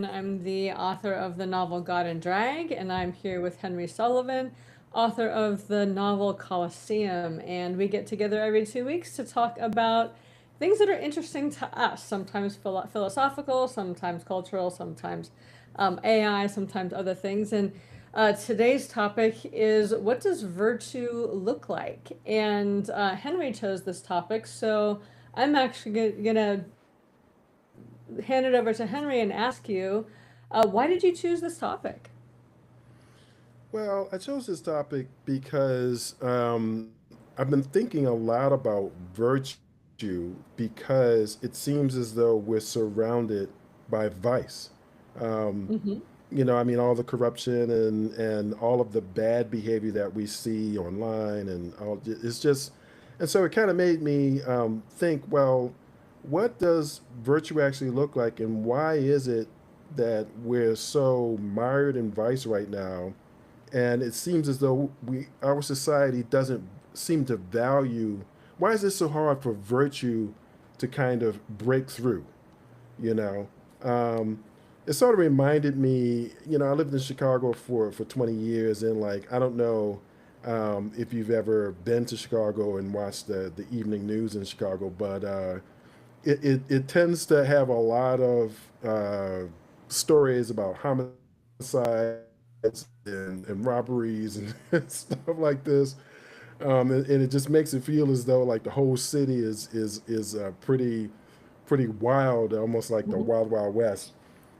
I'm the author of the novel God and Drag, and I'm here with Henry Sullivan, author of the novel Colosseum. And we get together every 2 weeks to talk about things that are interesting to us, sometimes philosophical, sometimes cultural, sometimes AI, sometimes other things. And today's topic is, what does virtue look like? And Henry chose this topic, so I'm actually going to hand it over to Henry and ask you, why did you choose this topic? Well, I chose this topic because I've been thinking a lot about virtue because it seems as though we're surrounded by vice. Um, Hmm. I mean, all the corruption and all of the bad behavior that we see online and all it's just, and so it kind of made me think, well, what does virtue actually look like, and why is it that we're so mired in vice right now? And it seems as though our society doesn't seem to value. Why is it so hard for virtue to kind of break through? You know, um, it sort of reminded me. I lived in Chicago for 20 years, and like I don't know if you've ever been to Chicago and watched the evening news in Chicago, but it tends to have a lot of stories about homicides and robberies and stuff like this. And it just makes it feel as though like the whole city is pretty wild, almost like the Hmm. Wild Wild West.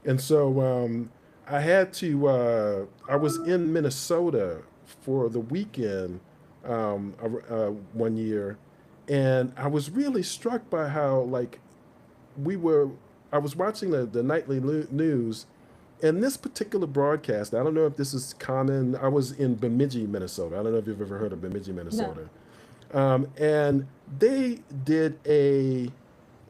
And so I had to. I was in Minnesota for the weekend one year, and I was really struck by how like we were. I was watching the nightly news, and this particular broadcast. I don't know if this is common. I was in Bemidji, Minnesota. I don't know if you've ever heard of Bemidji, No. Minnesota. And they did a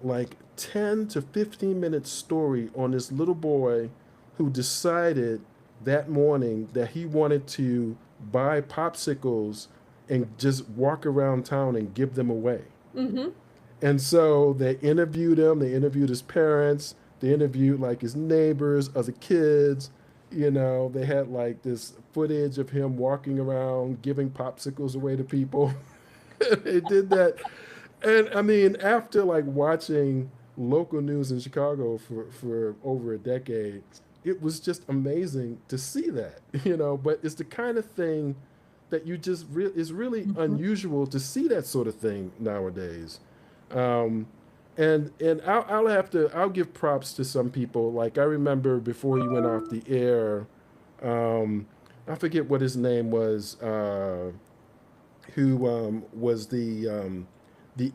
like 10 to 15-minute story on this little boy who decided that morning that he wanted to buy popsicles and just walk around town and give them away. Hmm. And so they interviewed him, they interviewed his parents, they interviewed like his neighbors, other kids. They had like this footage of him walking around giving popsicles away to people. They did that. And I mean, after like watching local news in Chicago for over a decade, it was just amazing to see that, but it's the kind of thing that is really Hmm. unusual to see that sort of thing nowadays. Um, and I'll give props to some people. Like I remember before you went off the air, um, I forget what his name was, who was the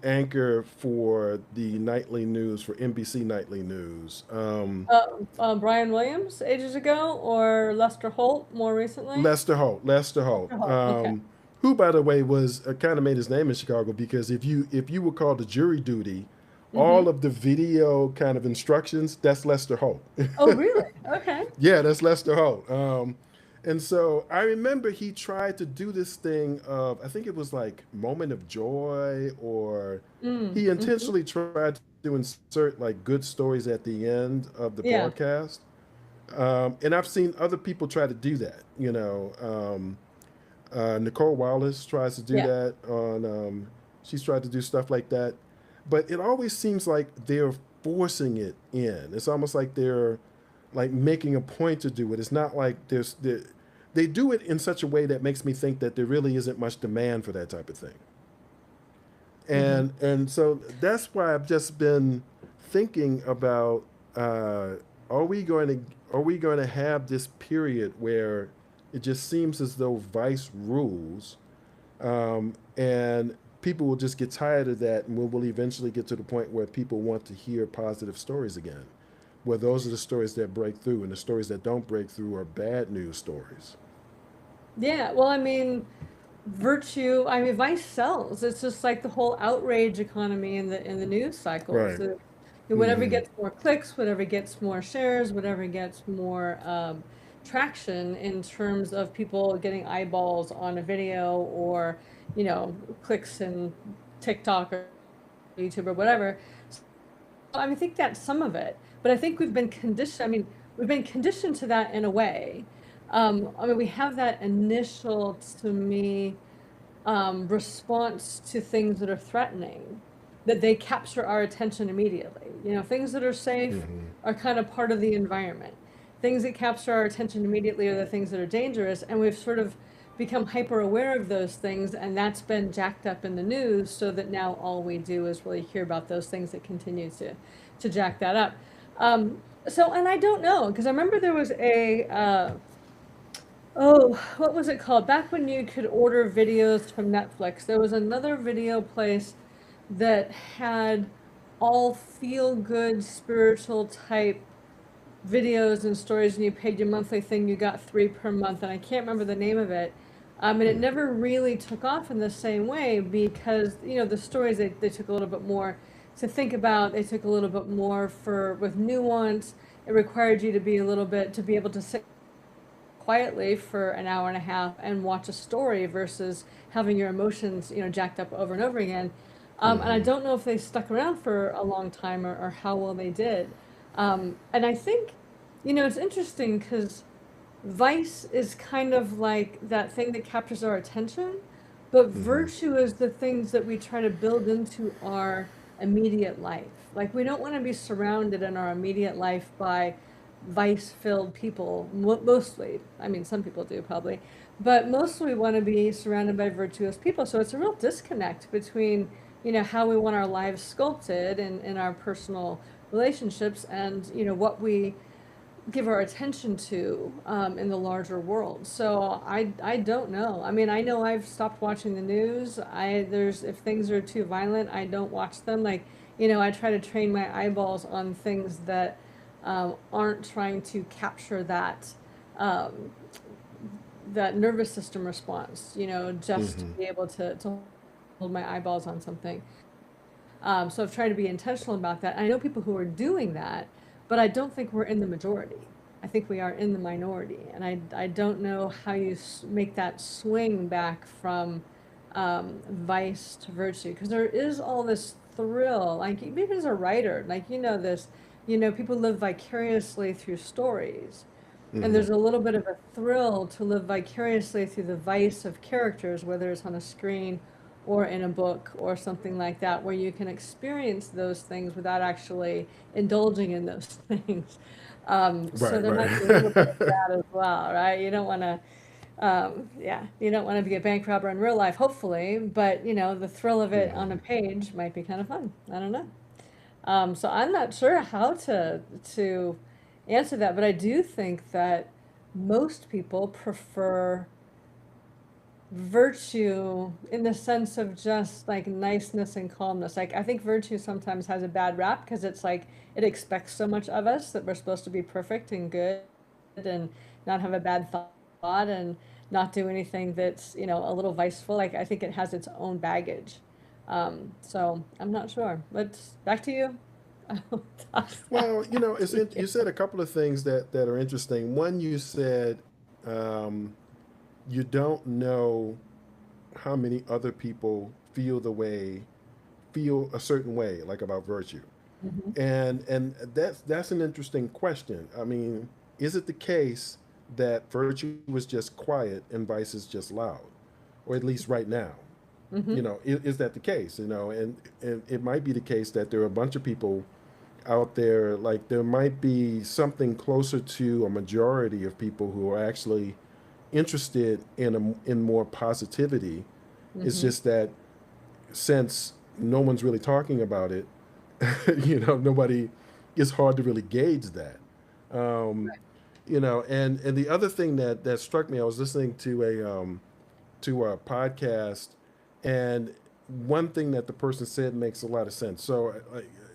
anchor for the nightly news for NBC Nightly News. Brian Williams ages ago, or Lester Holt more recently? Lester Holt. Lester Holt. Lester Holt. Okay. Who, by the way, was kind of made his name in Chicago because if you were called to jury duty, all Hmm. of the video kind of instructions, that's Lester Holt. Oh, really? Okay. Yeah, that's Lester Holt. And so I remember he tried to do this thing of, I think it was like Moment of Joy, or Mm. he Hmm. intentionally tried to insert like good stories at the end of the Yeah. broadcast. And I've seen other people try to do that. Nicole Wallace tries to do Yeah. that she's tried to do stuff like that. But it always seems like they're forcing it in. It's almost like they're like making a point to do it. It's not like they do it in such a way that makes me think that there really isn't much demand for that type of thing. Hmm. And so that's why I've just been thinking about uh, are we going to have this period where it just seems as though vice rules, and people will just get tired of that, and we'll eventually get to the point where people want to hear positive stories again, where those are the stories that break through, and the stories that don't break through are bad news stories. Yeah. Well, I mean, virtue. I mean, vice sells. It's just like the whole outrage economy in the news cycles. Right. Whatever Mm-hmm. gets more clicks, whatever gets more shares, whatever gets more traction in terms of people getting eyeballs on a video, or clicks in TikTok or YouTube or whatever. I mean, I think that's some of it, but I think we've been conditioned. I mean, we've been conditioned to that in a way. I mean, we have that initial, to me, response to things that are threatening, that they capture our attention immediately. You know, things that are safe Hmm. are kind of part of the environment. Things that capture our attention immediately are the things that are dangerous, and we've sort of become hyper aware of those things, and that's been jacked up in the news, so that now all we do is really hear about those things that continue to jack that up. So, and I don't know, because I remember there was oh, what was it called? Back when you could order videos from Netflix, there was another video place that had all feel good spiritual type videos and stories, and you paid your monthly thing. You got 3 per month, and I can't remember the name of it. And it never really took off in the same way, because the stories, they took a little bit more to think about. They took a little bit more for with nuance. It required you to be a little bit to be able to sit quietly for an hour and a half and watch a story versus having your emotions, jacked up over and over again. And I Hmm. don't know if they stuck around for a long time, or how well they did. And I think, it's interesting because vice is kind of like that thing that captures our attention, but Hmm. virtue is the things that we try to build into our immediate life. Like, we don't want to be surrounded in our immediate life by vice filled people, mostly. I mean, some people do probably, but mostly we want to be surrounded by virtuous people. So it's a real disconnect between, how we want our lives sculpted in our personal relationships, and, what we give our attention to, in the larger world. So I don't know. I mean, I know I've stopped watching the news. There's if things are too violent, I don't watch them. Like, I try to train my eyeballs on things that, aren't trying to capture um, that nervous system response. Just to Hmm. be able to hold my eyeballs on something. So I've tried to be intentional about that. I know people who are doing that, but I don't think we're in the majority. I think we are in the minority, and I don't know how you make that swing back from, vice to virtue, because there is all this thrill. Like, even as a writer, like, this, people live vicariously through stories, and Hmm. there's a little bit of a thrill to live vicariously through the vice of characters, whether it's on a screen or in a book or something like that, where you can experience those things without actually indulging in those things. So Right, there might be a little bit of right. that as well, right? You don't want to, yeah, you don't want to be a bank robber in real life, hopefully, but the thrill of it on a Hmm. page might be kind of fun. I don't know. So I'm not sure how to answer that, but I do think that most people prefer virtue in the sense of just like niceness and calmness. Like, I think virtue sometimes has a bad rap because it's like it expects so much of us that we're supposed to be perfect and good and not have a bad thought and not do anything that's, a little viceful. Like, I think it has its own baggage. So I'm not sure. But back to you. I'll toss that Well, back to you. you said a couple of things that are interesting. One, you said um, you don't know how many other people feel a certain way, like about virtue, Mhm. and that's an interesting question. I mean, is it the case that virtue is just quiet and vice is just loud, or at least right now? Mhm. Is that the case? And it might be the case that there are a bunch of people out there, like there might be something closer to a majority of people who are actually interested in more positivity. It's Mhm. just that since no one's really talking about it, nobody, it's hard to really gauge that. Um, and the other thing that struck me, I was listening to a podcast, and one thing that the person said makes a lot of sense. So,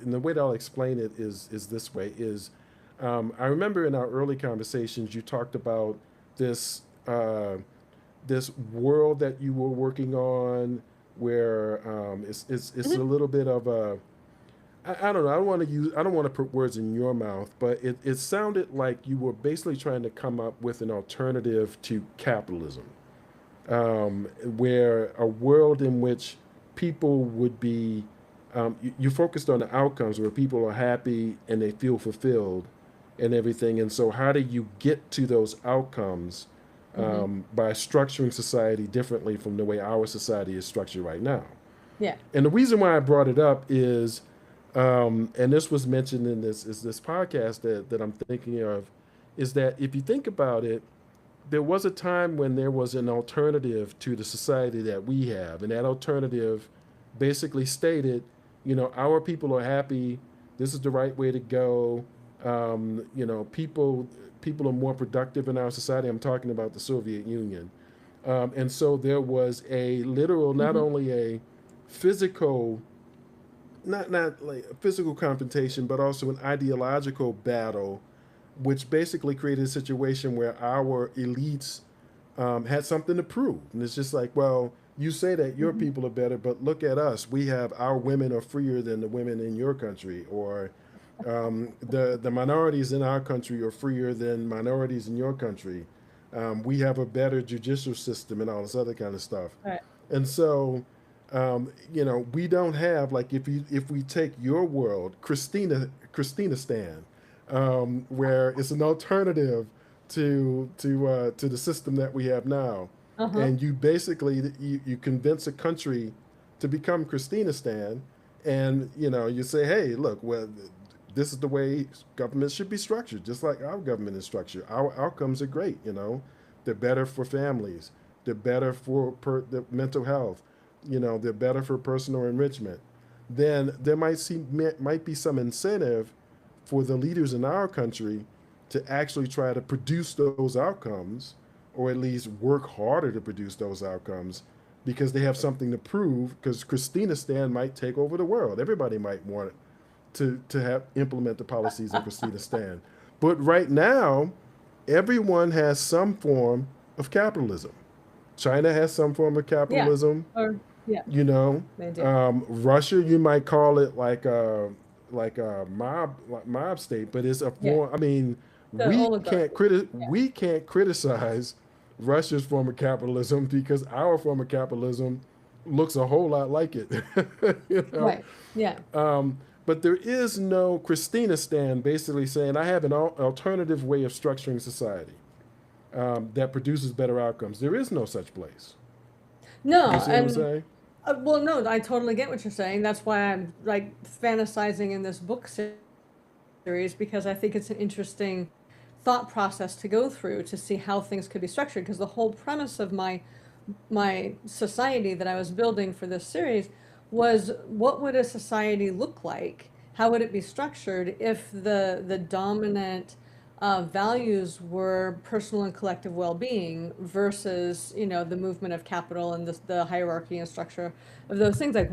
and the way that I'll explain it is this way: is I remember in our early conversations you talked about this this world that you were working on, where it's a Mhm. little bit of a I don't know. I don't want to put words in your mouth, but it sounded like you were basically trying to come up with an alternative to capitalism, where a world in which people would be, you focused on the outcomes where people are happy and they feel fulfilled, and everything. And so, how do you get to those outcomes Hmm. by structuring society differently from the way our society is structured right now? Yeah. And the reason why I brought it up is, and this was mentioned in this podcast that I'm thinking of, is that if you think about it, there was a time when there was an alternative to the society that we have, and that alternative basically stated, our people are happy. This is the right way to go. People are more productive in our society. I'm talking about the Soviet Union, and so there was a literal, not Hmm. only a physical, not like a physical confrontation, but also an ideological battle, which basically created a situation where our elites had something to prove. And it's just like, well, you say that your Hmm. people are better, but look at us. We have our women are freer than the women in your country, or the minorities in our country are freer than minorities in your country. We have a better judicial system and all this other kind of stuff. Right. And so, we don't have, like, if we take your world, Christina Stan, where it's an alternative to the system that we have now, Uh-huh. and you basically you convince a country to become Christina Stan, and you say, hey, look, well, this is the way government should be structured, just like our government is structured. Our outcomes are great. They're better for families. They're better for the mental health. They're better for personal enrichment. Then there might be some incentive for the leaders in our country to actually try to produce those outcomes, or at least work harder to produce those outcomes, because they have something to prove. Because Christina Stan might take over the world. Everybody might want to have implement the policies of Christina Stan. But right now, everyone has some form of capitalism. China has some form of Yeah. capitalism. Or yeah, You know, they do. Russia, you might call it like a mob state, but it's a Yeah. form. I mean, The oligarchy. Yeah. we can't criticize Russia's form of capitalism because our form of capitalism looks a whole lot like it. you know, Right. Yeah. but there is no Christina Stan basically saying I have an alternative way of structuring society that produces better outcomes. There is no such place. You No, see what I'm and saying? well, no, I totally get what you're saying. That's why I'm like fantasizing in this book series because I think it's an interesting thought process to go through to see how things could be structured. Because the whole premise of my society that I was building for this series was what would a society look like? How would it be structured if the dominant values were personal and collective well-being versus the movement of capital and the hierarchy and structure of those things? Like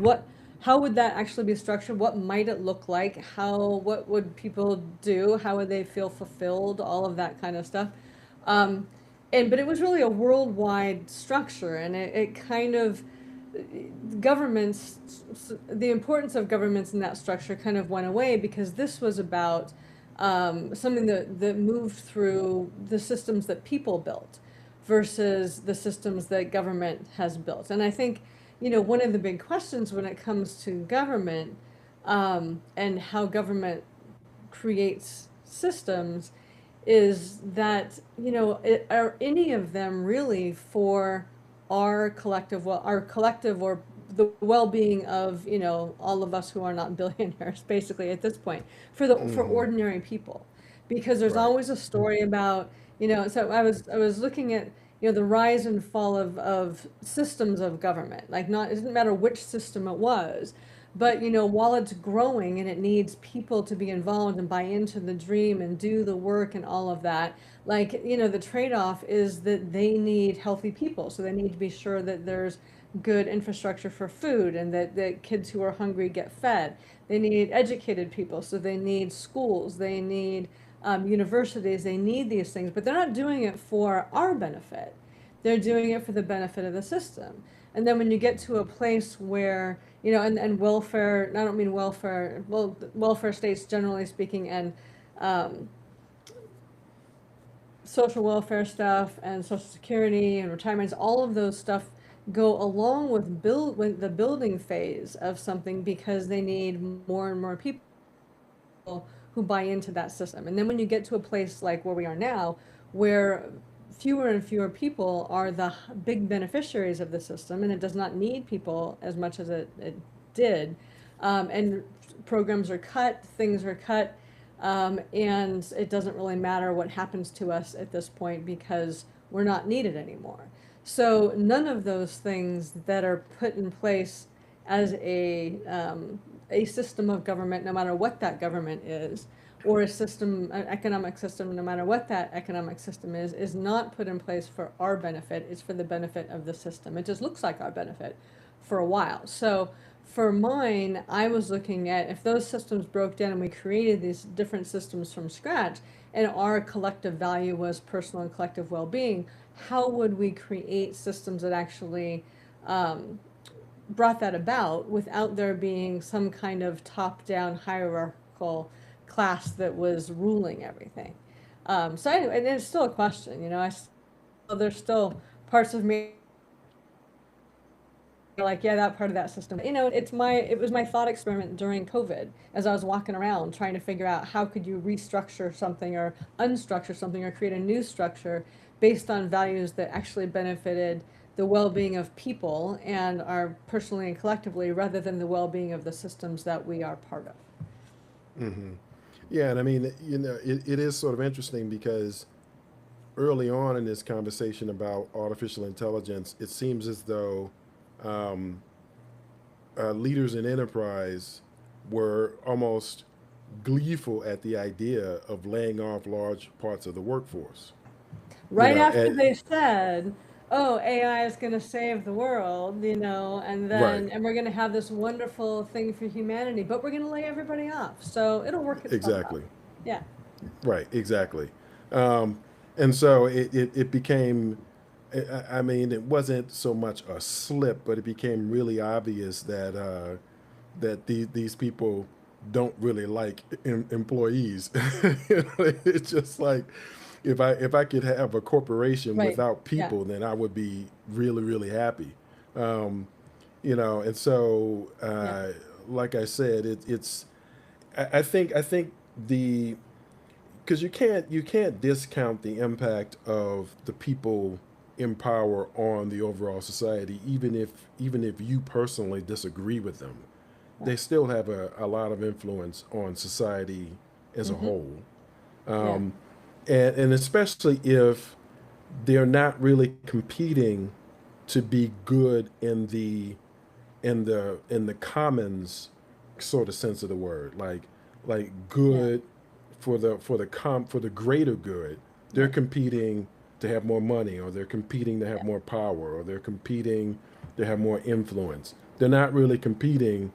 how would that actually be structured? What might it look like? What would people do? How would they feel fulfilled? All of that kind of stuff. Um, but it was really a worldwide structure, and it kind of governments, the importance of governments in that structure kind of went away because this was about something that moved through the systems that people built versus the systems that government has built. And I think, one of the big questions when it comes to government and how government creates systems is that are any of them really for our collective or the well-being of all of us who are not billionaires basically at this point for Hmm. ordinary people, because there's Right. always a story about so I was looking at the rise and fall of systems of government, like not it doesn't matter which system it was, but while it's growing and it needs people to be involved and buy into the dream and do the work and all of that, like the trade-off is that they need healthy people, so they need to be sure that there's good infrastructure for food and that kids who are hungry get fed. They need educated people, so they need schools, they need universities, they need these things, but they're not doing it for our benefit. They're doing it for the benefit of the system. And then when you get to a place where, and welfare, I don't mean welfare, well, welfare states generally speaking, and um, social welfare stuff and social security and retirements, all of those stuff go along with the building phase of something because they need more and more people who buy into that system. And then when you get to a place like where we are now, where fewer and fewer people are the big beneficiaries of the system, and it does not need people as much as it did, and programs are cut, things are cut, and it doesn't really matter what happens to us at this point because we're not needed anymore. So none of those things that are put in place as a system of government, no matter what that government is, or a system, an economic system, no matter what that economic system is not put in place for our benefit. It's for the benefit of the system. It just looks like our benefit for a while. So for mine, I was looking at if those systems broke down and we created these different systems from scratch, and our collective value was personal and collective well-being, how would we create systems that actually brought that about without there being some kind of top-down hierarchical class that was ruling everything? So anyway, and it's still a question, there's still parts of me like, yeah, that part of that system. It was my thought experiment during COVID as I was walking around trying to figure out how could you restructure something or unstructure something or create a new structure based on values that actually benefited the well-being of people and are personally and collectively rather than the well-being of the systems that we are part of. Hmm. Yeah, and I mean, it is sort of interesting because early on in this conversation about artificial intelligence, it seems as though um, leaders in enterprise were almost gleeful at the idea of laying off large parts of the workforce. You Right know, after and, they said, "Oh, AI is going to save the world," right, and we're going to have this wonderful thing for humanity, but we're going to lay everybody off, so it'll work itself out. exactly, Yeah, right, exactly. Um, and so it became, I mean, it wasn't so much a slip, but it became really obvious that these people don't really like employees. It's just like if I could have a corporation right. without Yeah, people, then I would be really really happy. Um, and so yeah, like I said, it's I think the because you can't discount the impact of the people in power on the overall society, even if you personally disagree with them. right. They still have a lot of influence on society as a Mm-hmm. whole, Yeah, um, and especially if they're not really competing to be good in the commons sort of sense of the word, like yeah, good for the greater good. They're right. competing to have more money, or they're competing to have Yeah, more power, or they're competing to have more influence. They're not really competing,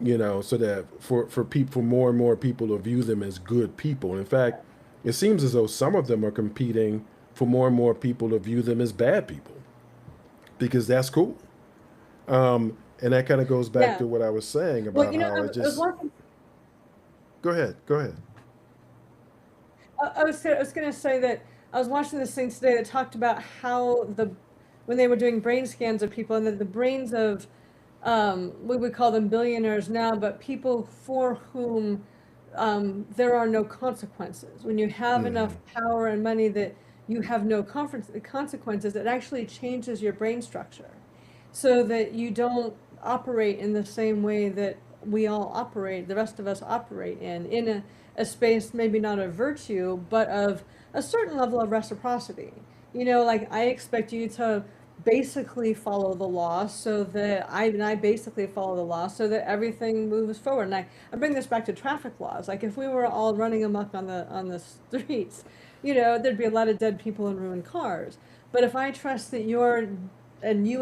so that for more and more people to view them as good people. In fact, it seems as though some of them are competing for more and more people to view them as bad people because that's cool. And that kind of goes back yeah. to what I was saying Well, about how it I was just. watching. Go ahead. Go ahead. I was gonna say that I was watching this thing today that talked about how when they were doing brain scans of people and that the brains of we would call them billionaires now, but people for whom there are no consequences. When you have enough Hmm. power and money that you have no consequences, it actually changes your brain structure so that you don't operate in the same way that we all operate, the rest of us operate in a space maybe not of virtue, but of a certain level of reciprocity. Like I expect you to basically follow the law so that I basically follow the law so that everything moves forward. And I bring this back to traffic laws. Like if we were all running amok on the streets, there'd be a lot of dead people and ruined cars. But if I trust that you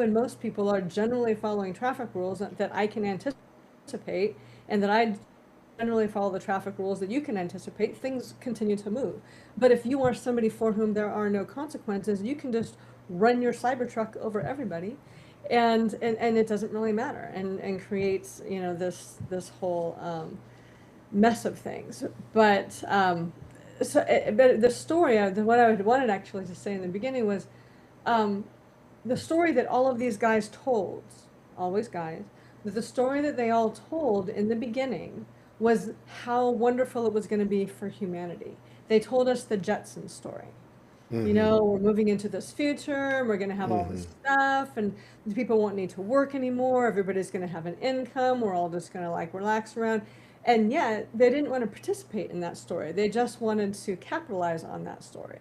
and most people are generally following traffic rules that I can anticipate, and that I generally follow the traffic rules that you can anticipate, things continue to move. But if you are somebody for whom there are no consequences, you can just run your Cybertruck over everybody, and it doesn't really matter, and creates this whole mess of things. But the story, what I wanted actually to say in the beginning was um, the story that all of these guys told, always guys, that the story that they all told in the beginning was how wonderful it was going to be for humanity. They told us the Jetsons story. You Mm-hmm. know, we're moving into this future, and we're going to have all Mm-hmm. this stuff, and the people won't need to work anymore. Everybody's going to have an income. We're all just going to like relax around. And yet, they didn't want to participate in that story. They just wanted to capitalize on that story.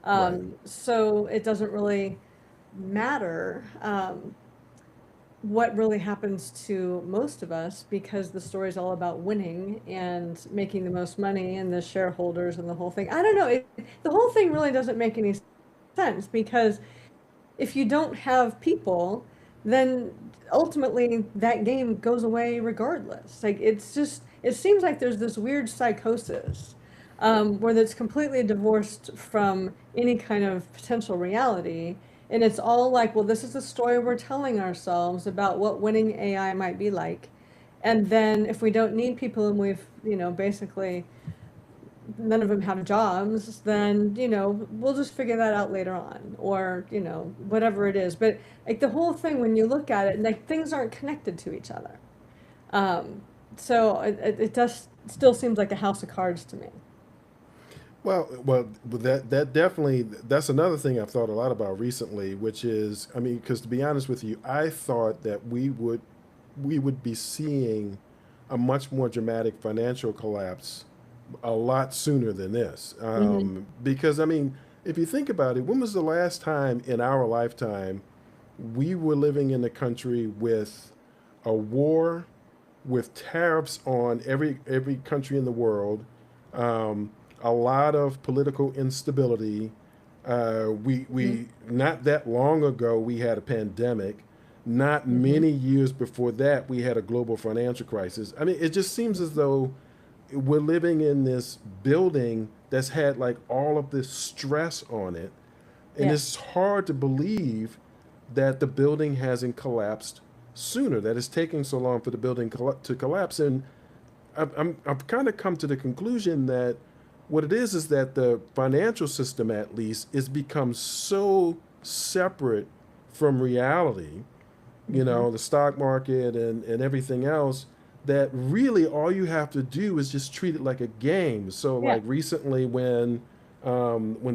Right. So it doesn't really matter what really happens to most of us, because the story is all about winning and making the most money and the shareholders and the whole thing. I don't know. The whole thing really doesn't make any sense, because if you don't have people, then ultimately that game goes away regardless. Like, it's just, it seems like there's this weird psychosis where that's completely divorced from any kind of potential reality. And it's all like, well, this is the story we're telling ourselves about what winning AI might be like. And then if we don't need people, and we've, basically none of them have jobs, then, we'll just figure that out later on, or, whatever it is. But like the whole thing, when you look at it, like things aren't connected to each other. Um, so it does still seems like a house of cards to me. Well, that definitely, that's another thing I've thought a lot about recently, which is, I mean, because to be honest with you, I thought that we would be seeing a much more dramatic financial collapse a lot sooner than this. Hmm. Because I mean, if you think about it, when was the last time in our lifetime we were living in a country with a war, with tariffs on every country in the world, a lot of political instability. We not that long ago we had a pandemic. Not Hmm. many years before that we had a global financial crisis. I mean, it just seems as though we're living in this building that's had like all of this stress on it, and Yeah. it's hard to believe that the building hasn't collapsed sooner, that it's taking so long for the building to collapse. And I've kind of come to the conclusion that what it is that the financial system, at least, is become so separate from reality, Hmm. the stock market and everything else, that really all you have to do is just treat it like a game. So Yeah. like recently when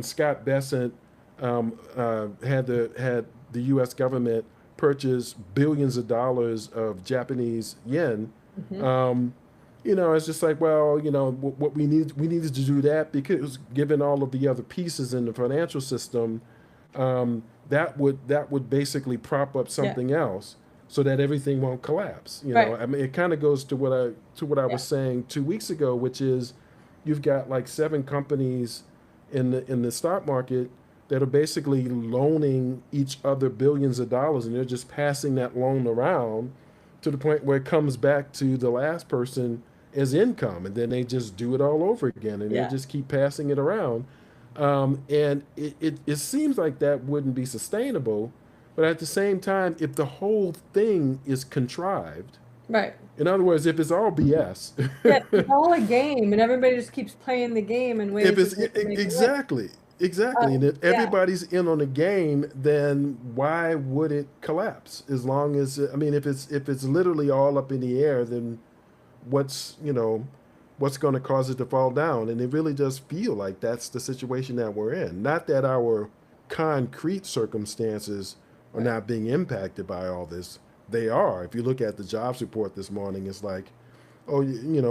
Scott Bessent had the U.S. government purchase billions of dollars of Japanese yen, Hmm. um, it's just like, well, what we needed to do that because given all of the other pieces in the financial system, that would basically prop up Yeah. something else so that everything won't collapse. Right. I mean, it kind of goes to what I Yeah. was saying 2 weeks ago, which is you've got like 7 companies in the stock market that are basically loaning each other billions of dollars, and they're just passing that loan around to the point where it comes back to the last person as income, and then they just do it all over again, and they Yeah. just keep passing it around. And it seems like that wouldn't be sustainable, but at the same time, if the whole thing is contrived, Right. in other words, if it's all BS, Yeah. It's all a game, and everybody just keeps playing the game in if ways it's that they can make it win. exactly, and if Yeah. everybody's in on the game, then why would it collapse? As long as, I mean, if it's literally all up in the air, then what's going to cause it to fall down? And it really does feel like that's the situation that we're in. Not that our concrete circumstances are Right. not being impacted by all this. They are. If you look at the jobs report this morning, it's like, oh,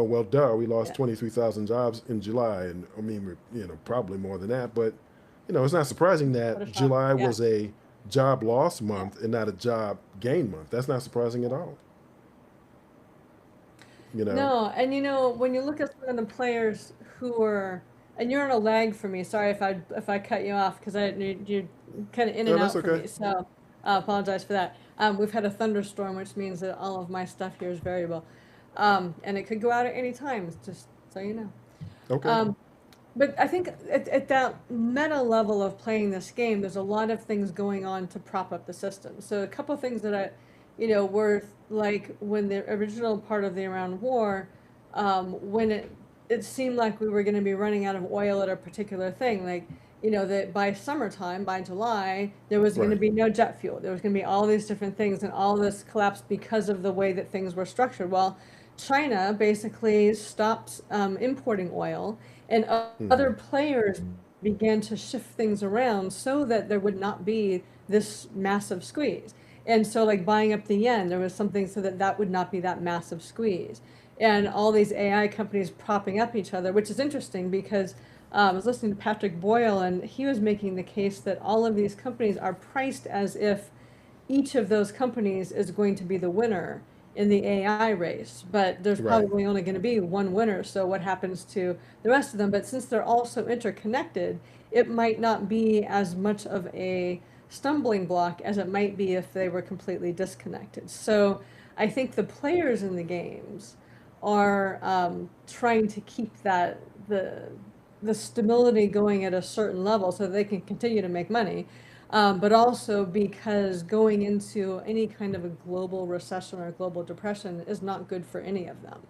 well, duh, we lost Yeah. 23,000 jobs in July. And I mean, probably more than that. But, it's not surprising What a that shock. July Yeah. was a job loss Yeah. month and not a job gain month. That's not surprising at all. You know, No, and when you look at some of the players who are, and you're on a lag for me. Sorry if I cut you off, because you're kind of in no, and that's out for okay. me. So I apologize for that. We've had a thunderstorm, which means that all of my stuff here is variable, and it could go out at any time. Just so you know. Okay. Um, but I think at that meta level of playing this game, there's a lot of things going on to prop up the system. So a couple of things that were like when the original part of the Iran war, when it seemed like we were going to be running out of oil at a particular thing, like, that by summertime, by July, there was going to Right. be no jet fuel. There was going to be all these different things, and all this collapsed because of the way that things were structured. Well, China basically stopped importing oil, and other Hmm. players began to shift things around so that there would not be this massive squeeze. And so, like buying up the yen, there was something so that that would not be that massive squeeze. And all these AI companies propping up each other, which is interesting because I was listening to Patrick Boyle, and he was making the case that all of these companies are priced as if each of those companies is going to be the winner in the AI race, but there's Right. probably only going to be one winner. So what happens to the rest of them? But since they're all so interconnected, it might not be as much of a stumbling block as it might be if they were completely disconnected. So I think the players in the games are trying to keep that the stability going at a certain level so they can continue to make money. But also because going into any kind of a global recession or a global depression is not good for any of them,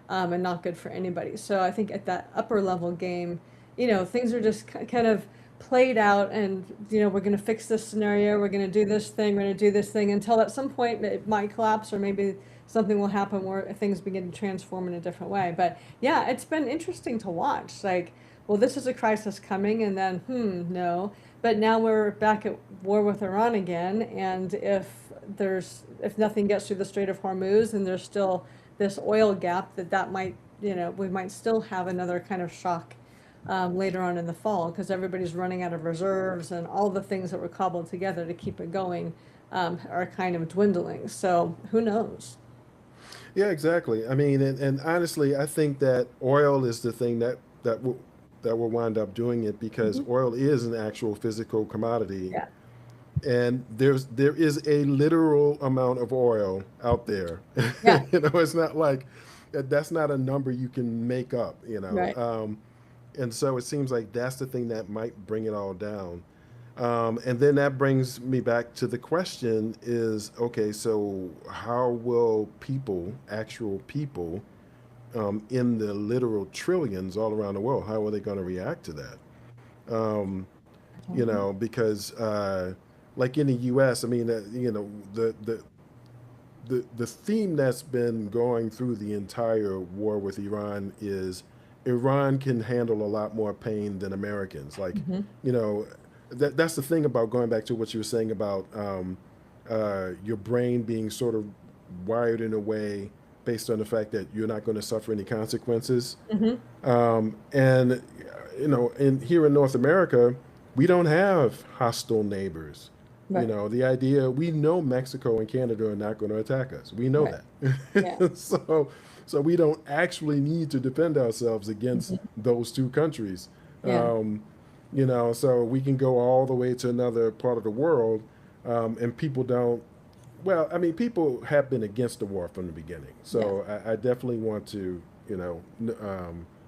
and not good for anybody. So I think at that upper level game, things are just kind of played out, and we're going to fix this scenario, we're going to do this thing, we're going to do this thing until at some point it might collapse, or maybe something will happen where things begin to transform in a different way. But yeah, it's been interesting to watch. Like, well, this is a crisis coming, and then, no. But now we're back at war with Iran again, and if nothing gets through the Strait of Hormuz, and there's still this oil gap, that might, we might still have another kind of shock later on in the fall because everybody's running out of reserves, and all the things that were cobbled together to keep it going are kind of dwindling. So who knows? Yeah, exactly. I mean, and honestly, I think that oil is the thing that will wind up doing it because Mhm. oil is an actual physical commodity, Yeah, and there is a literal amount of oil out there. yeah, It's not like that's not a number you can make up. right. And so it seems like that's the thing that might bring it all down. And then that brings me back to the question is, okay, so how will people, actual people, in the literal trillions all around the world, how are they going to react to that? Um, because like in the U.S., I mean, the theme that's been going through the entire war with Iran is Iran can handle a lot more pain than Americans. Like, Mm-hmm. you know, that's the thing about going back to what you were saying about your brain being sort of wired in a way based on the fact that you're not going to suffer any consequences. Mm-hmm. And in here in North America, we don't have hostile neighbors. Right, The idea we know Mexico and Canada are not going to attack us. We know right. Yeah. that. So we don't actually need to defend ourselves against Mm-hmm. those two countries. Yeah. Um, so we can go all the way to another part of the world, and people don't. Well, I mean, people have been against the war from the beginning, Yeah. so I definitely want to,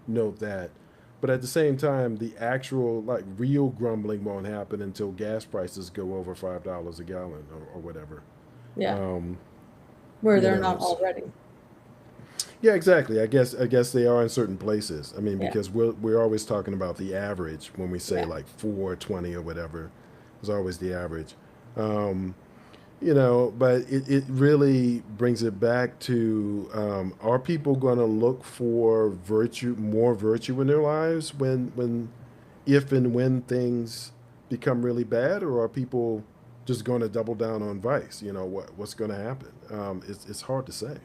note that. But at the same time, the actual like real grumbling won't happen until gas prices go over $5 a gallon or whatever. Yeah. Um, Where you they're know, not s- already. yeah, exactly. I guess they are in certain places. I mean, Yeah. because we're always talking about the average when we say Yeah. like 420 or whatever. It's always the average. Um, but it really brings it back to are people going to look for more virtue in their lives if and when things become really bad, or are people just going to double down on vice? What's going to happen? It's hard to say.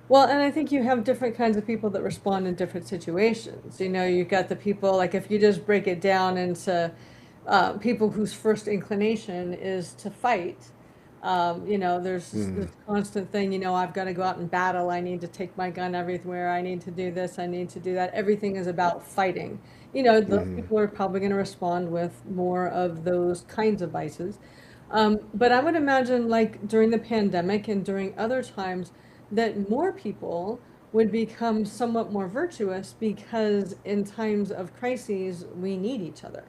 Well, and I think you have different kinds of people that respond in different situations. You've got the people, like if you just break it down into people whose first inclination is to fight. There's Mm, this constant thing, I've got to go out and battle. I need to take my gun everywhere. I need to do this. I need to do that. Everything is about fighting. Those hmm. people are probably going to respond with more of those kinds of vices. But I would imagine, like during the pandemic and during other times, that more people would become somewhat more virtuous because in times of crises, we need each other.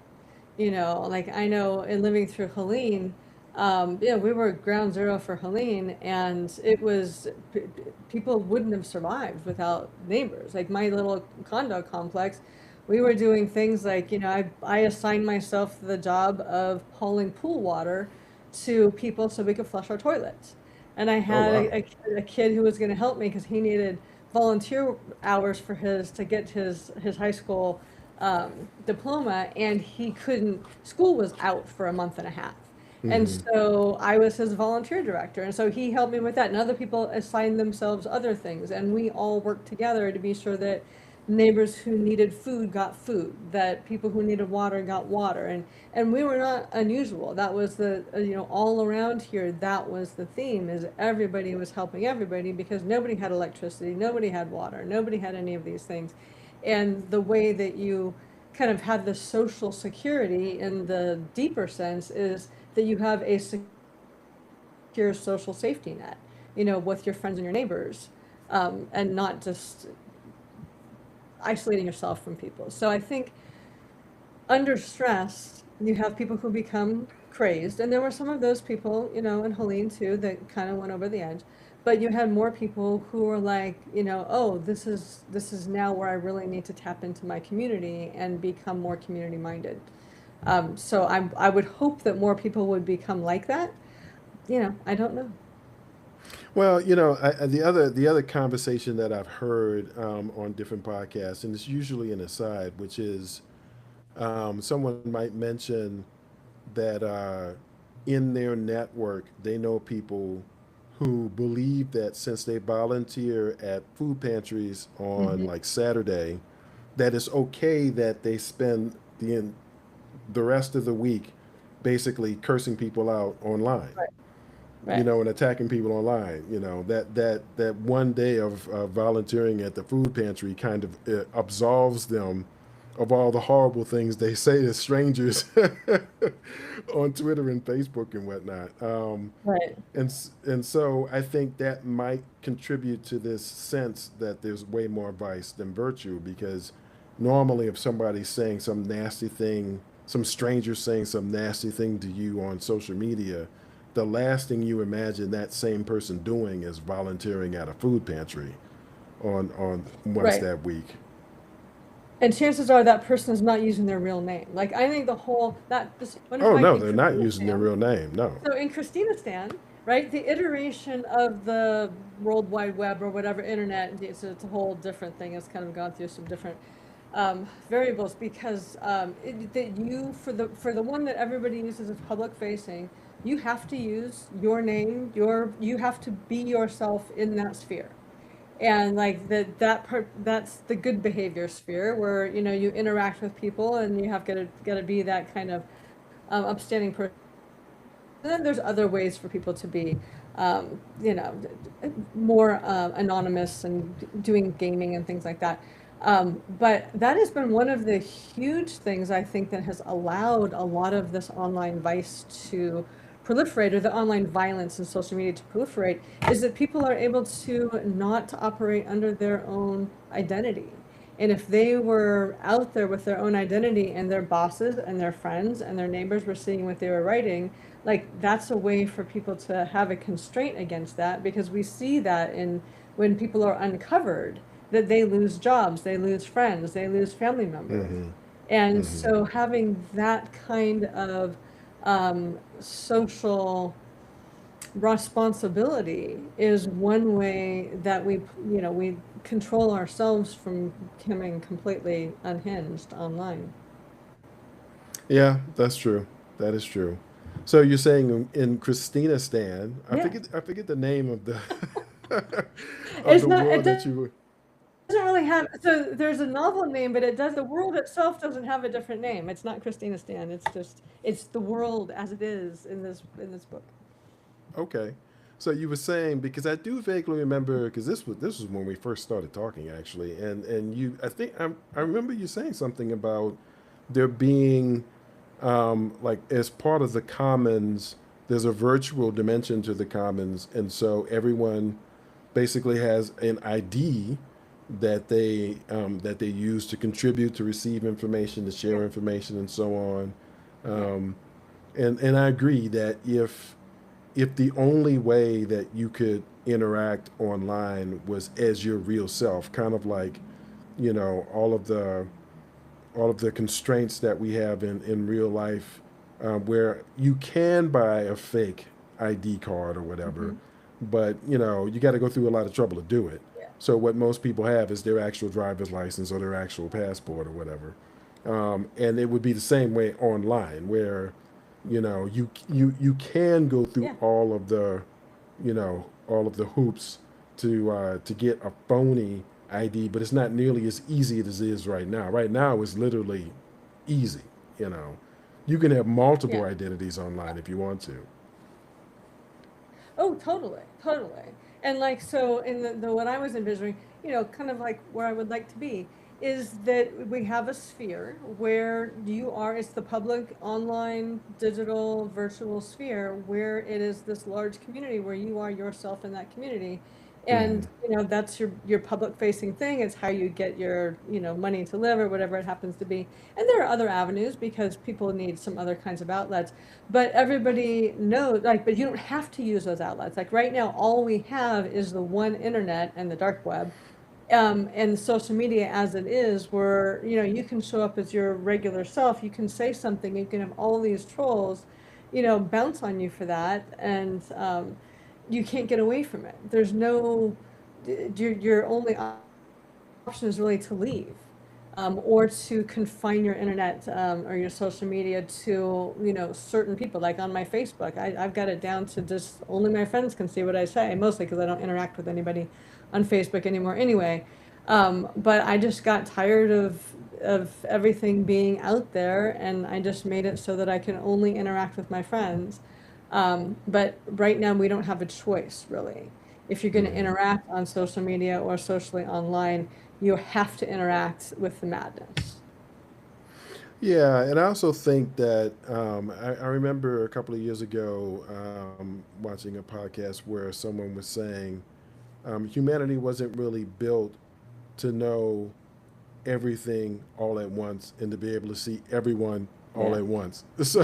Like I know in living through Helene, we were ground zero for Helene, and it was people wouldn't have survived without neighbors. Like my little condo complex, we were doing things like, I assigned myself the job of hauling pool water to people so we could flush our toilets. And I Oh had wow. a kid who was going to help me because he needed volunteer hours for his to get his high school diploma, and he couldn't. School was out for a month and a half. And Hmm. so I was his volunteer director. And so he helped me with that. And other people assigned themselves other things. And we all worked together to be sure that neighbors who needed food got food, that people who needed water got water. And we were not unusual. That was the, all around here, that was the theme, is everybody was helping everybody because nobody had electricity, nobody had water, nobody had any of these things. And the way that you kind of have the social security in the deeper sense is that you have a secure social safety net, with your friends and your neighbors, and not just isolating yourself from people. So I think under stress, you have people who become crazed, and there were some of those people, in Helene too, that kind of went over the edge. But you had more people who were like, oh, this is now where I really need to tap into my community and become more community minded. So I would hope that more people would become like that. I don't know. Well, the other conversation that I've heard on different podcasts, and it's usually an aside, which is someone might mention that in their network they know people who believe that since they volunteer at food pantries on Hmm. like Saturday, that it's okay that they spend the rest of the week basically cursing people out online, Right. Right. and attacking people online. That one day of volunteering at the food pantry kind of absolves them of all the horrible things they say to strangers on Twitter and Facebook and whatnot. Right. And so I think that might contribute to this sense that there's way more vice than virtue, because normally if somebody's saying some nasty thing, some stranger saying some nasty thing to you on social media, the last thing you imagine that same person doing is volunteering at a food pantry on once Right. that week. And chances are that person is not using their real name. Like, I think the whole that this what if Oh Mike no, in they're not Christina using their Stan. real name. No. So in Christina Stan, right, the iteration of the World Wide Web or whatever internet, it's a whole different thing. It's kind of gone through some different variables because that you for the one that everybody uses as public facing, you have to use your name, you have to be yourself in that sphere. And like that part, that's the good behavior sphere where you interact with people and you have got to be that kind of upstanding person. And then there's other ways for people to be more anonymous and doing gaming and things like that. But that has been one of the huge things I think that has allowed a lot of this online vice to proliferate, or the online violence and social media to proliferate, is that people are able to not to operate under their own identity. And if they were out there with their own identity and their bosses and their friends and their neighbors were seeing what they were writing, like that's a way for people to have a constraint against that, because we see that in when people are uncovered, that they lose jobs, they lose friends, they lose family members. Hmm. And Hmm. so having that kind of social responsibility is one way that we control ourselves from becoming completely unhinged online. Yeah, that's true. That is true. So you're saying in Christina Stan, Yeah. I forget the name of the of It's the not, it world that doesn't you really have, so there's a novel name, but the world itself doesn't have a different name. It's not Christina Stan. It's the world as it is in this book. okay. So you were saying, because I do vaguely remember, because this was when we first started talking actually, and you I remember you saying something about there being like as part of the commons, there's a virtual dimension to the commons, and so everyone basically has an ID that they use to contribute, to receive information, to Yeah. share information, and so on. Yeah. Um, and I agree that if the only way that you could interact online was as your real self, kind of like you know all of the all of the constraints that we have in real life, where you can buy a fake ID card or whatever, Hmm. but you got to go through a lot of trouble to do it. So what most people have is their actual driver's license or their actual passport or whatever. And it would be the same way online, where you can go through Yeah. all of the hoops to get a phony ID, but it's not nearly as easy as it is right now. Right now, it's literally easy. You know, you can have multiple Yeah. identities online if you want to. Oh, totally, totally. And like so in the what I was envisioning, kind of like where I would like to be is that we have a sphere where you are, it's the public online digital virtual sphere where it is this large community where you are yourself in that community. Hmm. And that's your public facing thing. It's how you get your, money to live or whatever it happens to be. And there are other avenues because people need some other kinds of outlets, but everybody knows, like, but you don't have to use those outlets. Like right now, all we have is the one internet and the dark web, and social media as it is, where, you can show up as your regular self, you can say something, you can have all these trolls, bounce on you for that, and you can't get away from it. There's no, your only option is really to leave, or to confine your internet, or your social media to certain people. Like on my Facebook, I've got it down to just only my friends can see what I say, mostly because I don't interact with anybody on Facebook anymore anyway. But I just got tired of everything being out there, and I just made it so that I can only interact with my friends. But right now we don't have a choice really. If you're going to Hmm. interact on social media or socially online, you have to interact with the madness. Yeah, and I also think that I remember a couple of years ago watching a podcast where someone was saying humanity wasn't really built to know everything all at once and to be able to see everyone all Yeah. at once. So,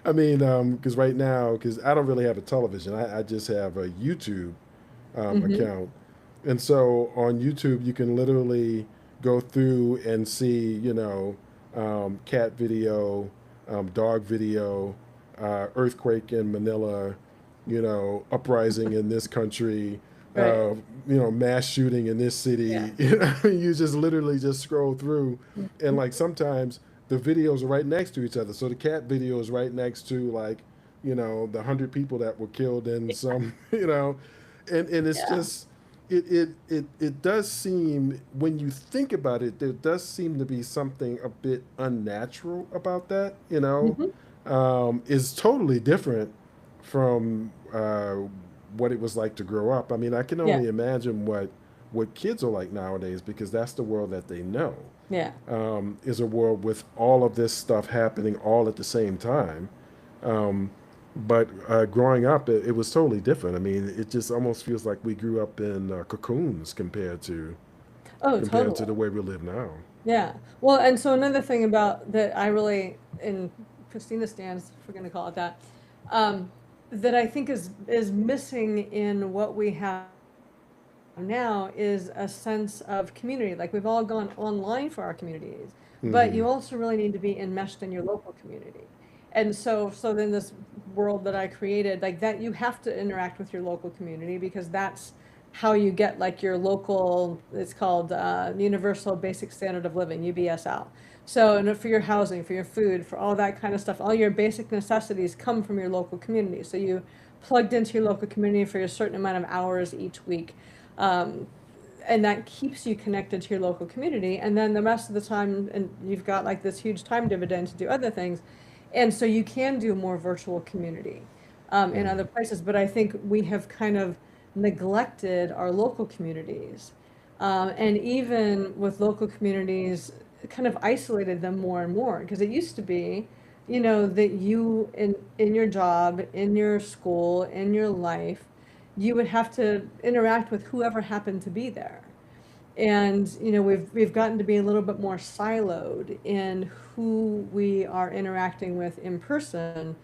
I mean, because right now, because I don't really have a television, I just have a YouTube Hmm. account. And so on YouTube, you can literally go through and see, cat video, dog video, earthquake in Manila, uprising in this country, Right. mass shooting in this Yeah. city. You just literally just scroll through, and Mhm. like sometimes the videos are right next to each other. So the cat video is right next to like, the 100 people that were killed in some, and it's Yeah. just it does seem when you think about it, there does seem to be something a bit unnatural about that. Hmm. Is totally different from what it was like to grow up. I mean, I can Yeah. only imagine what kids are like nowadays because that's the world that they know. Yeah. Is a world with all of this stuff happening all at the same time. Um, but growing up, it was totally different. I mean, it just almost feels like we grew up in cocoons Oh, compared to totally. the way we live now. Yeah. Well, and so another thing about that I really, in Christina stands, if we're going to call it that, um, that I think is missing in what we have now is a sense of community. Like we've all gone online for our communities, but Hmm. you also really need to be enmeshed in your local community. And so then this world that I created, like that, you have to interact with your local community because that's how you get like your local, it's called Universal Basic Standard of Living, UBSL. So, and for your housing, for your food, for all that kind of stuff, all your basic necessities come from your local community. So you plugged into your local community for a certain amount of hours each week. Um, and that keeps you connected to your local community. And then the rest of the time, and you've got like this huge time dividend to do other things. And so you can do more virtual community in other Hmm. places. But I think we have kind of neglected our local communities. And even with local communities, kind of isolated them more and more. Because it used to be, that you in your job, in your school, in your life, you would have to interact with whoever happened to be there. And we've gotten to be a little bit more siloed in who we are interacting with in person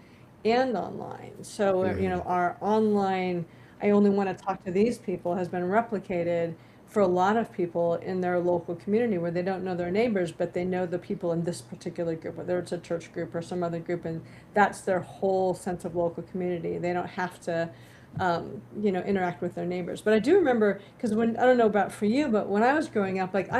and online. So Hmm. our online, I only want to talk to these people, has been replicated for a lot of people in their local community where they don't know their neighbors, but they know the people in this particular group, whether it's a church group or some other group, and that's their whole sense of local community. They don't have to interact with their neighbors. But I do remember, because when, I don't know about for you, but when I was growing up, like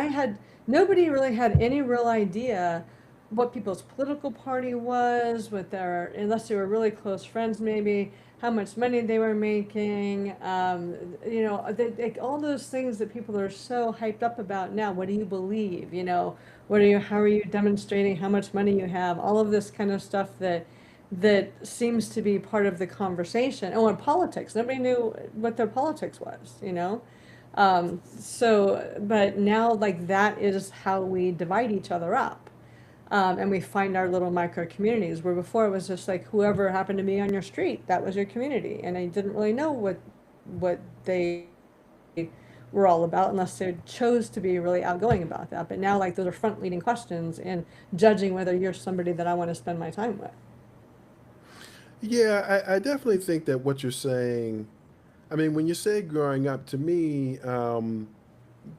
nobody really had any real idea what people's political party was, unless they were really close friends, maybe, how much money they were making, all those things that people are so hyped up about now. What do you believe? How are you demonstrating how much money you have? All of this kind of stuff that seems to be part of the conversation. Oh, and politics. Nobody knew what their politics was. But now, like, that is how we divide each other up. And we find our little micro communities, where before it was just like whoever happened to be on your street, that was your community. And I didn't really know what they were all about, unless they chose to be really outgoing about that. But now, like, those are front leading questions and judging whether you're somebody that I want to spend my time with. Yeah, I definitely think that what you're saying, I mean, when you say growing up, to me,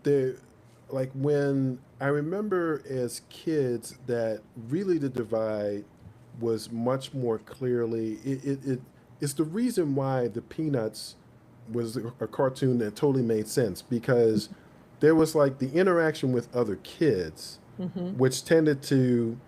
there, like when I remember as kids that really the divide was much more clearly, it's the reason why the Peanuts was a cartoon that totally made sense, because there was like the interaction with other kids, Mm-hmm. which tended to,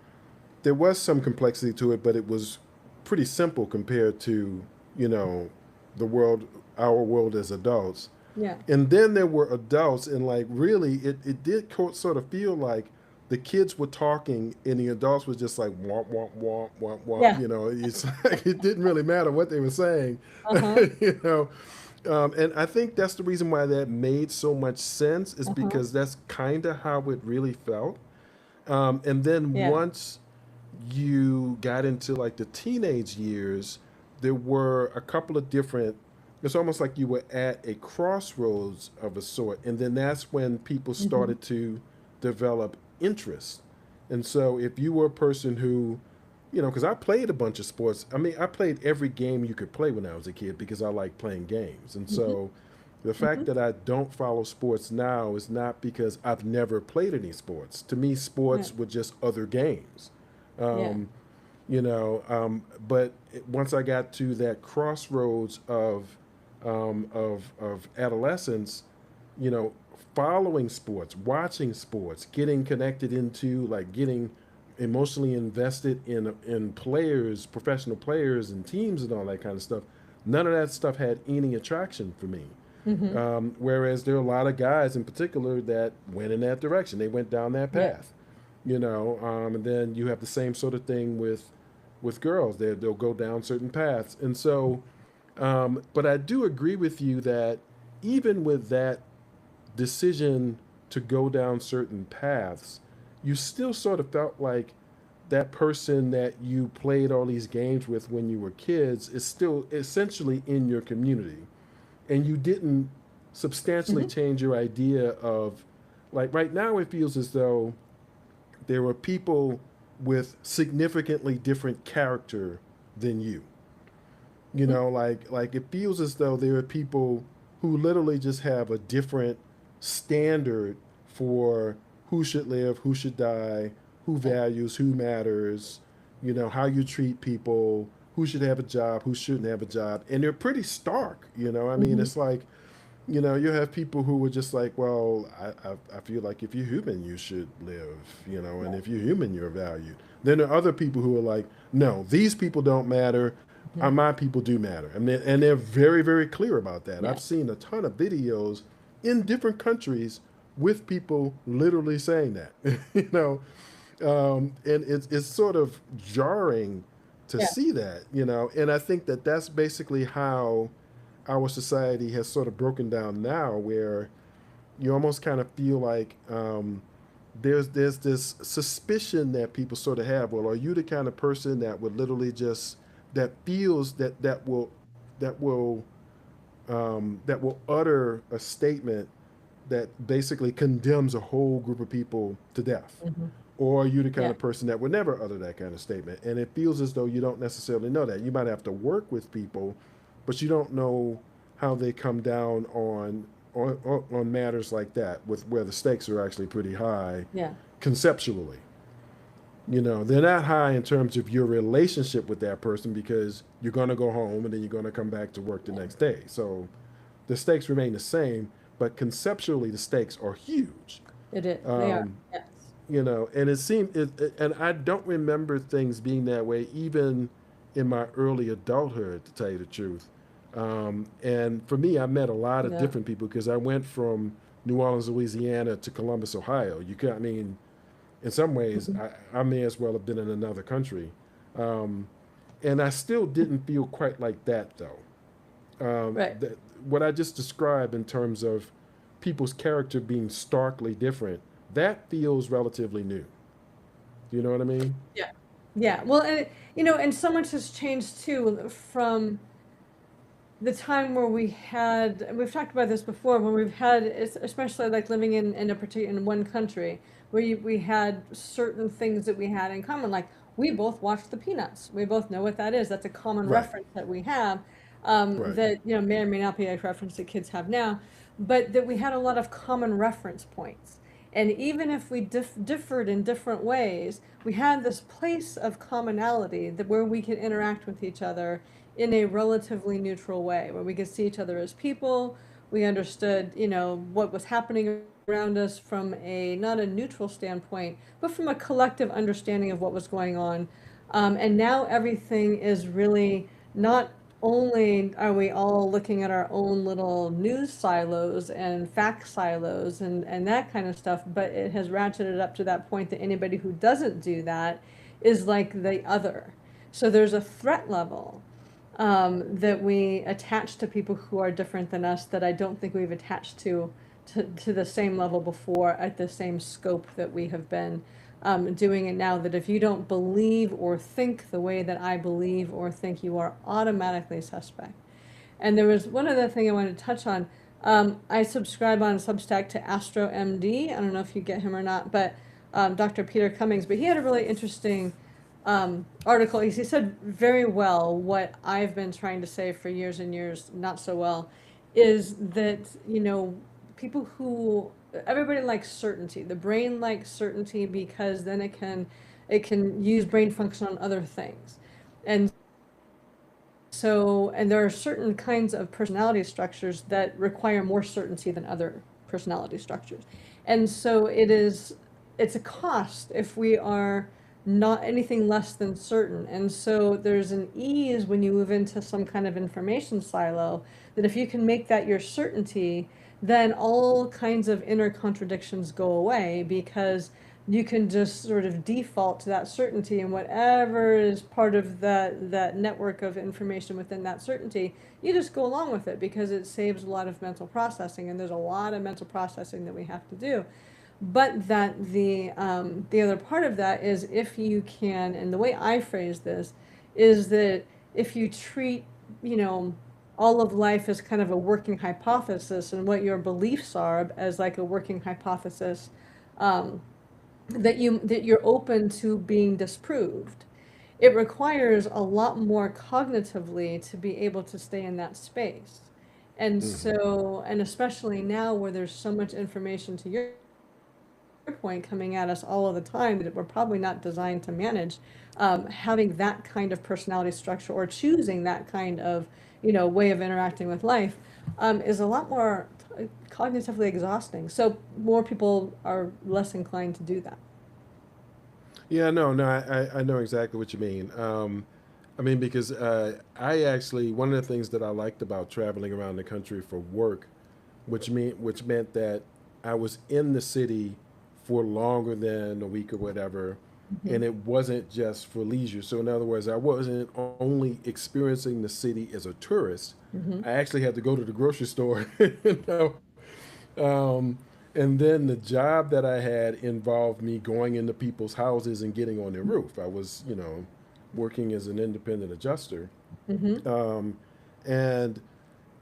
there was some complexity to it, but it was pretty simple compared to, you know, the world, our world as adults. Yeah. And then there were adults, and like really, it did sort of feel like the kids were talking, and the adults was just like womp womp womp womp womp. Yeah. You know, it's like it didn't really matter what they were saying. Uh-huh. you know, and I think that's the reason why that made so much sense, is Uh-huh. because that's kind of how it really felt. And then Yeah. once you got into like the teenage years, there were a couple of different, it's almost like you were at a crossroads of a sort. And then that's when people Mm-hmm. started to develop interest. And so if you were a person who, because I played a bunch of sports. I mean, I played every game you could play when I was a kid because I like playing games. And Mm-hmm. so the fact Mm-hmm. that I don't follow sports now is not because I've never played any sports. To me, Yeah. sports were just other games. Yeah. Um, but once I got to that crossroads of adolescence, you know, following sports, watching sports, getting connected into, like, getting emotionally invested in players, professional players and teams and all that kind of stuff. None of that stuff had any attraction for me. Mm-hmm. Whereas there are a lot of guys in particular that went in that direction. They went down that Yeah. path, and then you have the same sort of thing with girls. They'll go down certain paths, and so. But I do agree with you that even with that decision to go down certain paths, you still sort of felt like that person that you played all these games with when you were kids is still essentially in your community. And you didn't substantially Mm-hmm. change your idea of, like, right now it feels as though there are people with significantly different character than you. Like it feels as though there are people who literally just have a different standard for who should live, who should die, who Yeah. values, who matters, how you treat people, who should have a job, who shouldn't have a job. And they're pretty stark. I mean, Mm-hmm. it's like, you have people who are just like, well, I feel like if you're human, you should live, and Yeah. if you're human, you're valued. Then there are other people who are like, no, these people don't matter. Mm-hmm. My people do matter. And they're very, very clear about that. Yeah. I've seen a ton of videos in different countries with people literally saying that, and it's sort of jarring to Yeah. see that, and I think that that's basically how our society has sort of broken down now, where you almost kind of feel like there's this suspicion that people sort of have. Well, are you the kind of person that would literally just that feels that will utter a statement that basically condemns a whole group of people to death? Mm-hmm. Or are you the kind Yeah. of person that would never utter that kind of statement? And it feels as though you don't necessarily know that. You might have to work with people, but you don't know how they come down on matters like that, with where the stakes are actually pretty high Yeah. conceptually. You know, they're not high in terms of your relationship with that person because you're going to go home and then you're going to come back to work the next day. So the stakes remain the same, but conceptually the stakes are huge. It is. They are. Um, Yes. you know, and and I don't remember things being that way even in my early adulthood, to tell you the truth. And for me, I met a lot of Yeah. different people because I went from New Orleans, Louisiana to Columbus, Ohio. You can, I mean, in some ways, Mhm. I may as well have been in another country. Um, and I still didn't feel quite like that, though. Right. What I just described in terms of people's character being starkly different, that feels relatively new. Do you know what I mean? Yeah. Yeah. Well, and and so much has changed too from the time where we've talked about this before, when we've had, especially like living in a particular, in one country, where we had certain things that we had in common, like we both watched the Peanuts. We both know what that is. That's a common Right, reference that we have, right, that may or may not be a reference that kids have now, but that we had a lot of common reference points. And even if we differed in different ways, we had this place of commonality that where we could interact with each other in a relatively neutral way, where we could see each other as people. We understood, what was happening around us from a not a neutral standpoint, but from a collective understanding of what was going on. And now everything is really not only are we all looking at our own little news silos and fact silos and that kind of stuff, but it has ratcheted up to that point that anybody who doesn't do that is like the other. So there's a threat level that we attach to people who are different than us that I don't think we've attached to the same level before at the same scope that we have been doing it now. That if you don't believe or think the way that I believe or think, you are automatically suspect. And there was one other thing I wanted to touch on. I subscribe on Substack to Astro MD. I don't know if you get him or not, but Dr. Peter Cummings. But he had a really interesting article. He said very well what I've been trying to say for years and years, not so well, is that, people who, everybody likes certainty. The brain likes certainty because then it can use brain function on other things. And so, and there are certain kinds of personality structures that require more certainty than other personality structures. And so it's a cost if we are not anything less than certain. And so there's an ease when you move into some kind of information silo, that if you can make that your certainty, then all kinds of inner contradictions go away, because you can just sort of default to that certainty, and whatever is part of that network of information within that certainty, you just go along with it because it saves a lot of mental processing, and there's a lot of mental processing that we have to do. But that the other part of that is, if you can, and the way I phrase this is that if you treat, you know, all of life as kind of a working hypothesis, and what your beliefs are as like a working hypothesis, um, that you're open to being disproved. It requires a lot more cognitively to be able to stay in that space. And hmm so, and especially now where there's so much information, to your point, coming at us all of the time that we're probably not designed to manage, having that kind of personality structure, or choosing that kind of, way of interacting with life, is a lot more cognitively exhausting. So more people are less inclined to do that. Yeah, no, I know exactly what you mean. I mean, because I actually, one of the things that I liked about traveling around the country for work, which meant that I was in the city for longer than a week or whatever, Mhm. and it wasn't just for leisure. So in other words, I wasn't only experiencing the city as a tourist. Mhm. I actually had to go to the grocery store, you know, um, and then the job that I had involved me going into people's houses and getting on their roof. I was, you know, working as an independent adjuster. Mhm. Um, and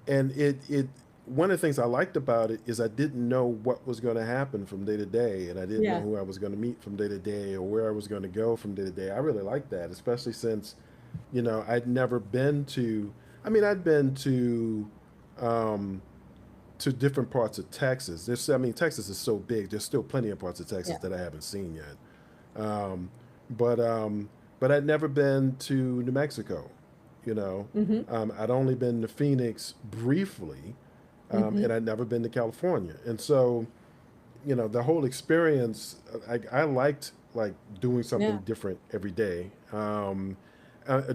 it one of the things I liked about it is I didn't know what was going to happen from day to day, and I didn't know Yeah. who I was going to meet from day to day or where I was going to go from day to day. I really liked that, especially since, you know, I'd never been to. I mean, I'd been um, to different parts of Texas. I mean, Texas is so big. There's still plenty of parts of Texas Yeah. that I haven't seen yet. Um, but I'd never been to New Mexico. You know, Mm-hmm. I'd only been to Phoenix briefly, Mm-hmm. and I'd never been to California. And so, you know, the whole experience, I liked like doing something Yeah. different every day.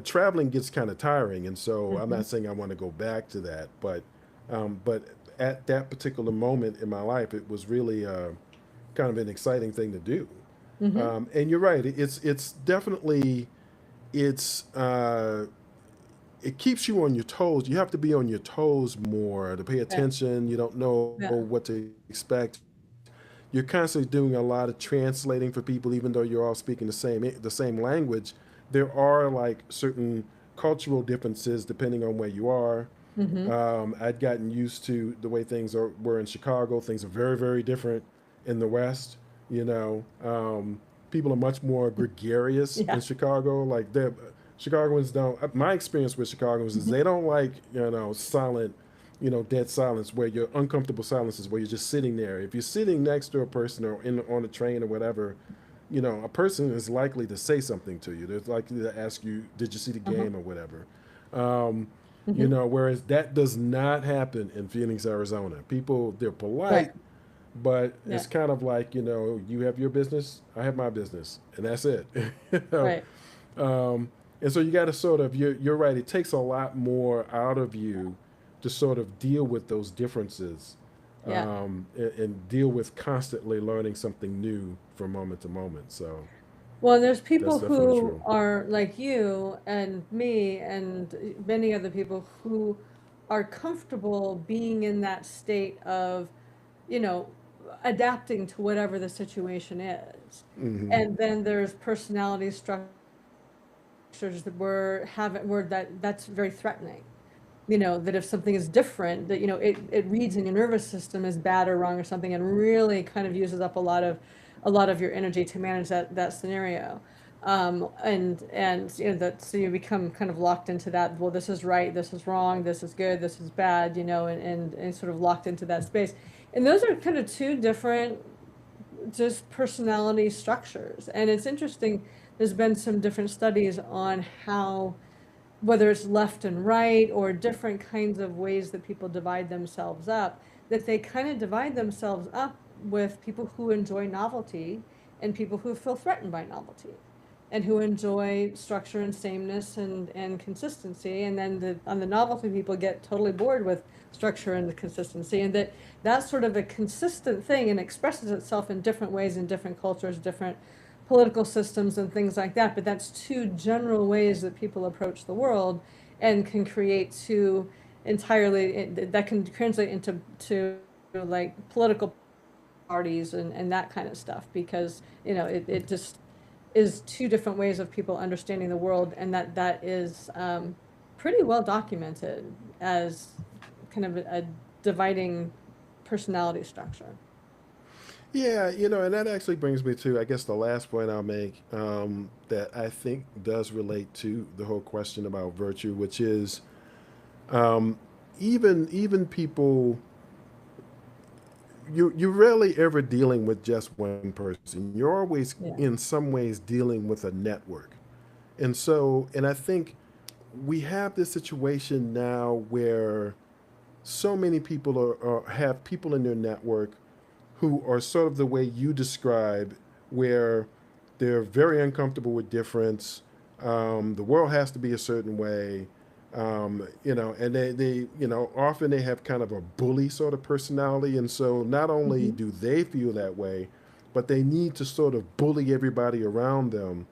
Traveling gets kind of tiring, and so I'm Mm-hmm. not saying I want to go back to that, but at that particular moment in my life, it was really kind of an exciting thing to do. Mm-hmm. And you're right, it's definitely it's it keeps you on your toes. You have to be on your toes more to pay Right. attention. You don't know Yeah. what to expect. You're constantly doing a lot of translating for people, even though you're all speaking the same language. There are like certain cultural differences depending on where you are. Mm-hmm. I'd gotten used to the way were in Chicago. Things are very, very different in the West. You know, people are much more gregarious in Yeah. Chicago. Like Chicagoans don't. My experience with Chicagoans is Mm-hmm. they don't like silent, dead silence where your uncomfortable silences where you're just sitting there. If you're sitting next to a person or on a train or whatever, a person is likely to say something to you. They're likely to ask you, "Did you see the Uh-huh. game?" or whatever. Um, Mm-hmm. whereas that does not happen in Phoenix, Arizona. People, they're Right. polite, but Yeah. it's kind of like, you have your business, I have my business, and that's it. you know? Right. um, and so you got to you're right, it takes a lot more out of you to sort of deal with those differences, Yeah. and deal with constantly learning something new from moment to moment. So Well, there's that's people definitely who true. are like you and me and many other people who are comfortable being in that state of, you know, adapting to whatever the situation is. Hmm. And then there's personality structures that were that's very threatening. That if something is different, that it reads in your nervous system as bad or wrong or something, and really kind of uses up a lot of your energy to manage that scenario. And that, so you become kind of locked into that. Well, this is right, this is wrong, this is good, this is bad, and sort of locked into that space. And those are kind of two different just personality structures. And it's interesting, there's been some different studies on how, whether it's left and right or different kinds of ways that people divide themselves up, that they kind of divide themselves up with people who enjoy novelty and people who feel threatened by novelty and who enjoy structure and sameness and consistency. And then on the novelty, people get totally bored with structure and the consistency. And that's sort of a consistent thing and expresses itself in different ways in different cultures, different political systems and things like that. But that's two general ways that people approach the world and can create two entirely, that can translate into like political parties and that kind of stuff, because it just is two different ways of people understanding the world, and that is pretty well documented as kind of a dividing personality structure. Yeah, and that actually brings me to, I guess, the last point I'll make, that I think does relate to the whole question about virtue, which is, um, even people, you're rarely ever dealing with just one person. You're always, Yeah. in some ways, dealing with a network. And I think we have this situation now where so many people have people in their network who are sort of the way you describe, where they're very uncomfortable with difference. The world has to be a certain way, and often they have kind of a bully sort of personality. And so not only Hmm. do they feel that way, but they need to sort of bully everybody around them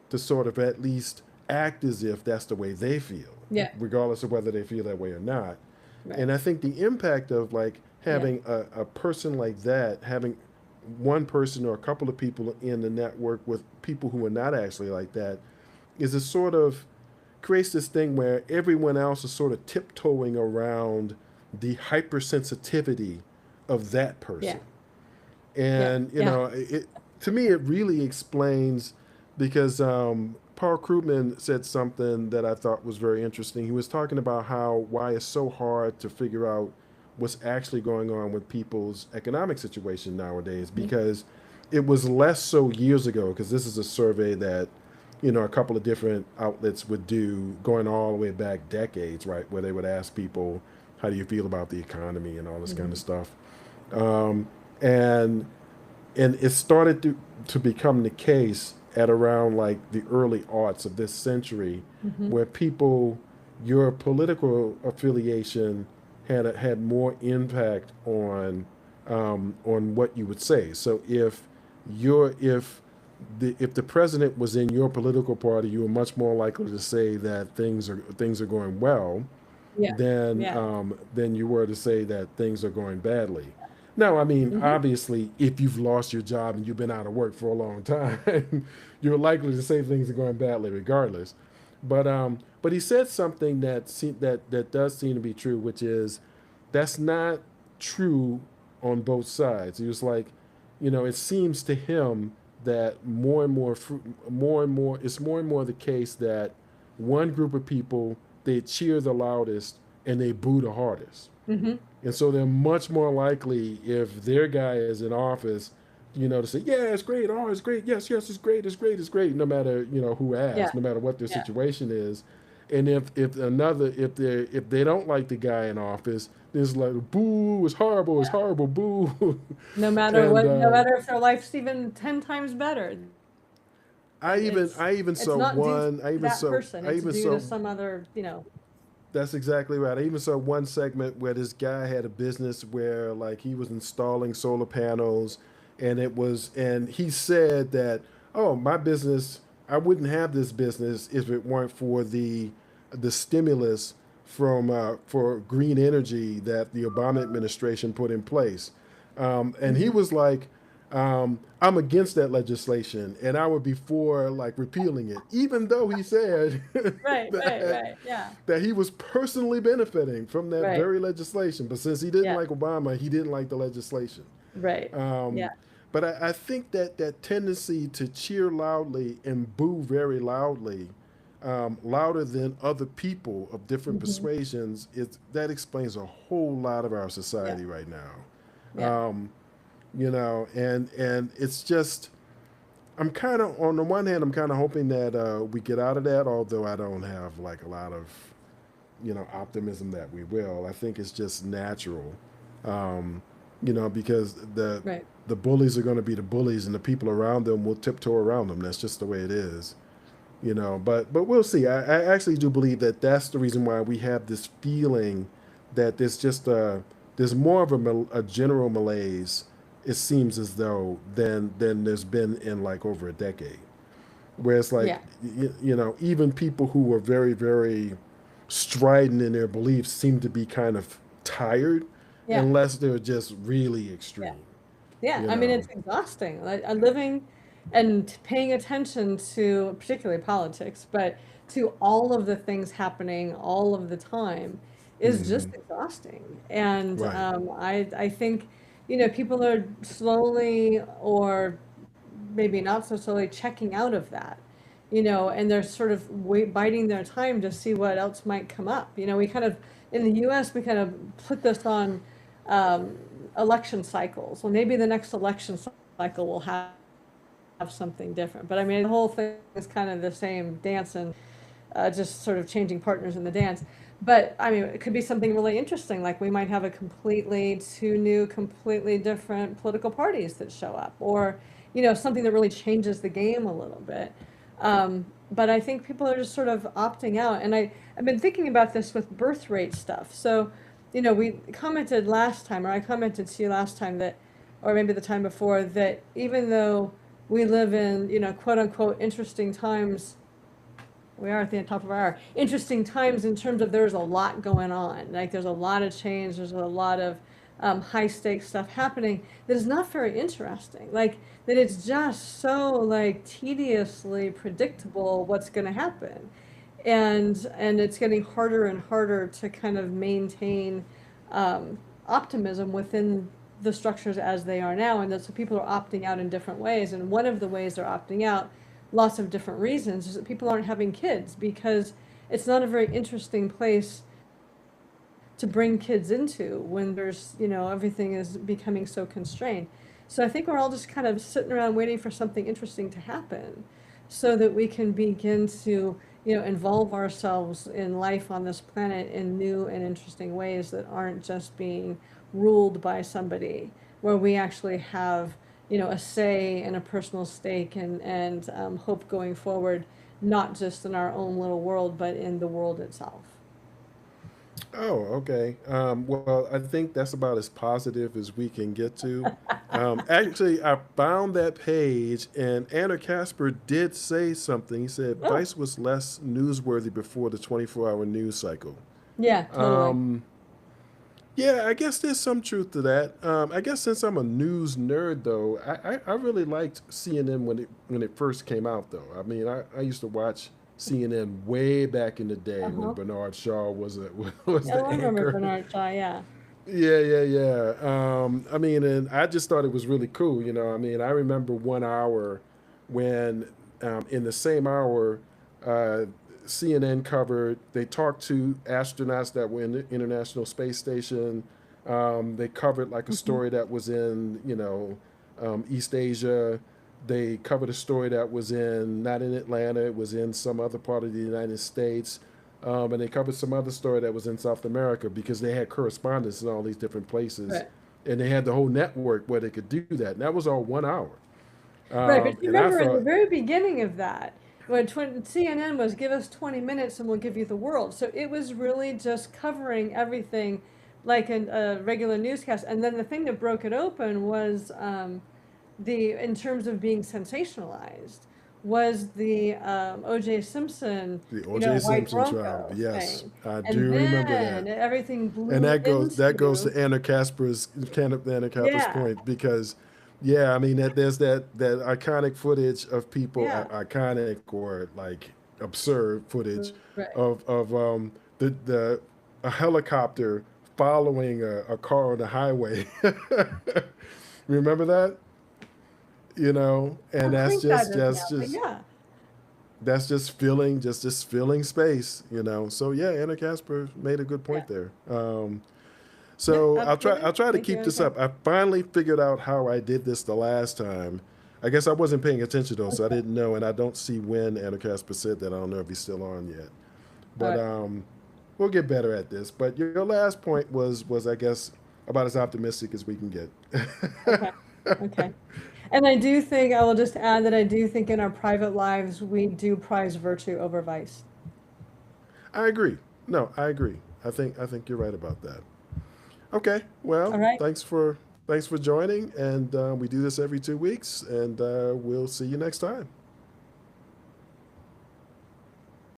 to sort of at least act as if that's the way they feel, Yeah. regardless of whether they feel that way or not. Right. And I think the impact of like Yeah. having a person like that, having one person or a couple of people in the network with people who are not actually like that, is it sort of creates this thing where everyone else is sort of tiptoeing around the hypersensitivity of that Yeah. person. Yeah. And Yeah. to me it really explains, because Paul Krugman said something that I thought was very interesting. He was talking about why it's so hard to figure out what's actually going on with people's economic situation nowadays, Mhm. because it was less so years ago because this is a survey that a couple of different outlets would do going all the way back decades, right, where they would ask people, how do you feel about the economy and all this kind Hmm. of stuff. um, and and it started to become the case at around like the early aughts of this century, Hmm. where people, your political affiliation had more impact on what you would say. So if the president was in your political party, you were much more likely to say that things are going well Yeah. than Yeah. than you were to say that things are going badly. Now, I mean, Hmm. obviously, if you've lost your job and you've been out of work for a long time, you're likely to say things are going badly regardless. But he said something that does seem to be true, which is that's not true on both sides. He was like, it seems to him that it's more and more the case that one group of people, they cheer the loudest and they boo the hardest. Hmm. And so they're much more likely, if their guy is in office, to say, yeah, it's great, oh, it's great, yes, yes, it's great, it's great, it's great, no matter, who Yeah. asks, no matter what their Yeah. situation is. And if they don't like the guy in office, there's like, boo, it's horrible, boo. No matter and what, no matter if their life's even 10 times better, I even it's I even it's saw not due to one. that person. I It's even due to saw some other, That's exactly right. I even saw one segment where this guy had a business where like he was installing solar panels, and he said that, oh, my business, I wouldn't have this business if it weren't for the stimulus for green energy that the Obama administration put in place. And he Mhm. was like, I'm against that legislation, and I would be for like repealing it, even though he said Right, right, that right. Yeah. that he was personally benefiting from that Right. very legislation. But since he didn't Yeah. like Obama, he didn't like the legislation. Right. Um, Yeah. but I think that tendency to cheer loudly and boo very loudly, louder than other people of different Hmm. persuasions, that explains a whole lot of our Yeah. society right now. Yeah. And it's just, I'm kind of, on the one hand, I'm kind of hoping that we get out of that, although I don't have like a lot of optimism that we will. I think it's just natural, um, because Right. the bullies are going to be the bullies, and the people around them will tiptoe around them. That's just the way it is. But we'll see. I actually do believe that that's the reason why we have this feeling that there's more of a general malaise. It seems as though than there's been in like over a decade, where it's like Yeah. even people who were very very strident in their beliefs seem to be kind of tired, Yeah. unless they're just really Yeah. extreme. Yeah. You I mean, know. it's exhausting. Like living and paying attention to particularly politics, but to all of the things happening all of the time is just Hmm. exhausting. And Right. I think, people are slowly or maybe not so slowly checking out of that, and they're sort of biding their time to see what else might come up. We kind of, in the US, we kind of put this on um, election cycles. Well, maybe the next election cycle will have something different. But I mean, the whole thing is kind of the same dance and just sort of changing partners in the dance. But I mean, it could be something really interesting. Like we might have two new, completely different political parties that show up, or something that really changes the game a little bit. But I think people are just sort of opting out, and I've been thinking about this with birth rate stuff. So, we commented last time, or I commented to you last time that, or maybe the time before, that even though we live in quote unquote interesting times, we are at the top of our hour. Interesting times in terms of there's a lot going on. Like there's a lot of change. There's a lot of high stakes stuff happening that is not very interesting. Like that it's just so like tediously predictable what's going to happen, and it's getting harder and harder to kind of maintain optimism within the structures as they are now, and that so people are opting out in different ways. And one of the ways they're opting out, lots of different reasons, is that people aren't having kids because it's not a very interesting place to bring kids into when there's everything is becoming so constrained. So I think we're all just kind of sitting around waiting for something interesting to happen so that we can begin to, involve ourselves in life on this planet in new and interesting ways that aren't just being ruled by somebody, where we actually have, a say and a personal stake and hope going forward, not just in our own little world, but in the world itself. Oh, okay. Well, I think that's about as positive as we can get to. Actually, I found that page, and Anna Casper did say something. He said Oh, Vice was less newsworthy before the 24-hour news cycle. yeah, totally. Um, yeah, I guess there's some truth to that. I guess since I'm a news nerd, though, I really liked CNN when it first came out. Though I mean, I used to watch CNN way back in the day when Uh-huh. Bernard Shaw was was Yeah, I the remember anchor. Bernard Shaw, yeah. Yeah, yeah, yeah. I mean, and I just thought it was really cool. I mean, I remember 1 hour when in the same hour, uh, CNN covered, they talked to astronauts that were in the International Space Station. They covered like a Mhm. story that was in, East Asia. They covered a story that was not in Atlanta, it was in some other part of the United States. And they covered some other story that was in South America because they had correspondents in all these different places. Right. And they had the whole network where they could do that. And that was all 1 hour. Right, but you And I remember in the thought, very beginning of that, when CNN was give us 20 minutes and we'll give you the world. So it was really just covering everything like a regular newscast. And then the thing that broke it open was in terms of being sensationalized, was the O.J. Simpson, the O.J. white Simpson trial. Bronco Yes, thing. I And do remember that. then everything And blew that goes into, to Anna Casper's yeah, point because, yeah, I mean that there's that iconic footage of people, yeah, iconic or like absurd footage right. of the a helicopter following a car on the highway. Remember that? And I'll that's think that just is now, just but just yeah. that's just filling space. So yeah, Anna Casper made a good Yeah. point there. Yeah, So absolutely. I'll try to Thank you, keep Anna this up. Casper. I finally figured out how I did this the last time. I guess I wasn't paying attention though, so I didn't know, and I don't see when Anna Casper said that. I don't know if he's still on yet, All but right. we'll get better at this. But your last point was I guess about as optimistic as we can get. Okay. Okay. And I do think, I will just add that I do think in our private lives, we do prize virtue over vice. I agree. No, I agree. I think you're right about that. Okay. Well, All right. thanks for joining, and we do this every 2 weeks, and we'll see you next time.